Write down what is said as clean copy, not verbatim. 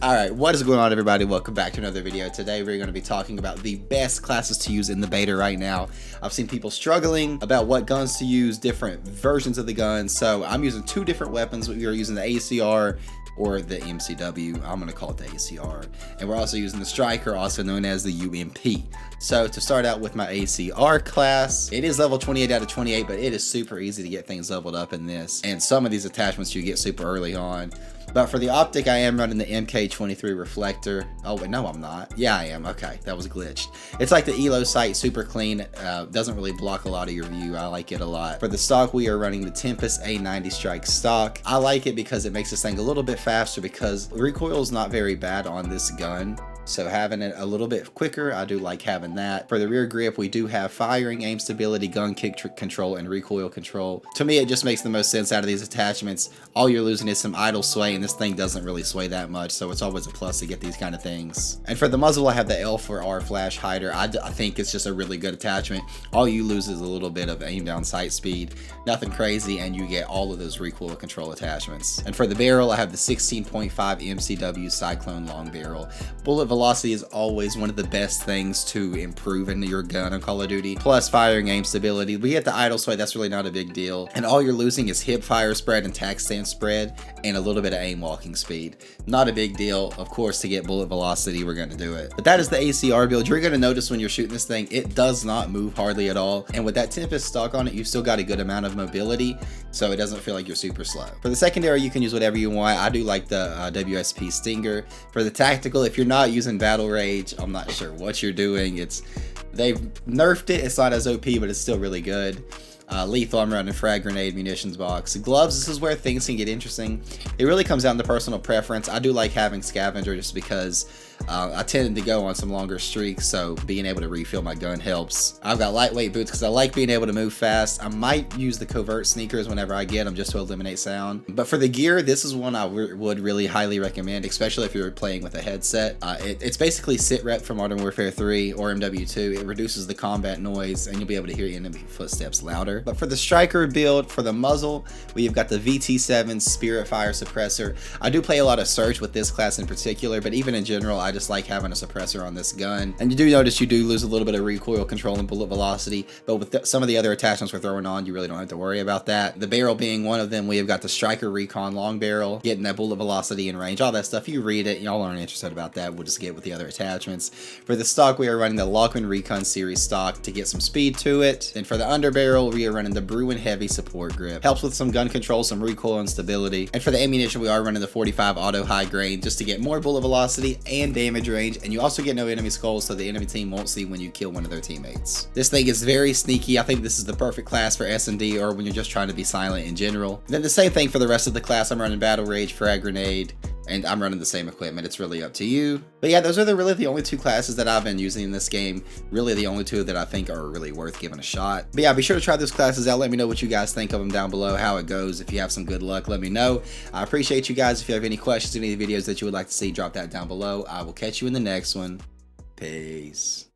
Alright, what is going on, everybody? Welcome back to another video. Today we're going to be talking about the best classes to use in the beta right now. I've seen people struggling about what guns to use, different versions of the guns, so I'm using two different weapons. We are using the ACR or the MCW. I'm going to call it the ACR. And we're also using the Striker, also known as the UMP. So to start out with my ACR class, it is level 28 out of 28, but it is super easy to get things leveled up in this. And some of these attachments you get super early on. But for the optic, I am running the MK23 reflector. Oh, wait, no, I'm not. Yeah, I am. Okay, that was glitched. It's like the ELO sight, super clean. Doesn't really block a lot of your view. I like it a lot. For the stock, we are running the Tempest A90 Strike stock. I like it because it makes this thing a little bit faster because recoil is not very bad on this gun. So having it a little bit quicker, I do like having that. For the rear grip, we do have firing, aim stability, gun kick control, and recoil control. To me, it just makes the most sense out of these attachments. All you're losing is some idle sway, and this thing doesn't really sway that much, so it's always a plus to get these kind of things. And for the muzzle, I have the L4R flash hider. I think it's just a really good attachment. All you lose is a little bit of aim down sight speed. Nothing crazy, and you get all of those recoil control attachments. And for the barrel, I have the 16.5 MCW Cyclone long barrel. Bullet velocity is always one of the best things to improve in your gun on Call of Duty. Plus firing aim stability. We get the idle sway, that's really not a big deal. And all you're losing is hip fire spread and tac stance spread and a little bit of aim walking speed. Not a big deal. Of course, to get bullet velocity, we're going to do it. But that is the ACR build. You're going to notice when you're shooting this thing, it does not move hardly at all. And with that Tempest stock on it, you've still got a good amount of mobility, so it doesn't feel like you're super slow. For the secondary, you can use whatever you want. I do like the WSP Stinger. For the tactical, if you're not using Battle Rage, I'm not sure what you're doing. They've nerfed it. It's not as OP, but it's still really good. Lethal, I'm running frag grenade, munitions box. Gloves, this is where things can get interesting. It really comes down to personal preference. I do like having scavenger just because I tend to go on some longer streaks, so being able to refill my gun helps. I've got lightweight boots because I like being able to move fast. I might use the covert sneakers whenever I get them just to eliminate sound. But for the gear, this is one I would really highly recommend, especially if you're playing with a headset. It's basically sit rep from Modern Warfare 3 or MW2. It reduces the combat noise and you'll be able to hear your enemy footsteps louder. But for the Striker build, for the muzzle, we've got the VT7 Spirit Fire Suppressor. I do play a lot of search with this class in particular, but even in general, I just like having a suppressor on this gun. And you do notice you do lose a little bit of recoil control and bullet velocity, but with some of the other attachments we're throwing on, you really don't have to worry about that. The barrel being one of them, we have got the Striker Recon long barrel, getting that bullet velocity and range, all that stuff. You read it, y'all aren't interested about that. We'll just get with the other attachments. For the stock, we are running the Lachman Recon series stock to get some speed to it. And for the underbarrel, we are running the Bruin Heavy support grip. Helps with some gun control, some recoil and stability. And for the ammunition, we are running the 45 auto high grain just to get more bullet velocity and damage range, and you also get no enemy skulls, so the enemy team won't see when you kill one of their teammates. This thing is very sneaky. I think this is the perfect class for S&D or when you're just trying to be silent in general. And then the same thing for the rest of the class. I'm running Battle Rage, frag grenade, and I'm running the same equipment. It's really up to you. But yeah, those are really the only two classes that I've been using in this game. Really the only two that I think are really worth giving a shot. But yeah, be sure to try those classes out. Let me know what you guys think of them down below, how it goes. If you have some good luck, let me know. I appreciate you guys. If you have any questions, any videos that you would like to see, drop that down below. I will catch you in the next one. Peace.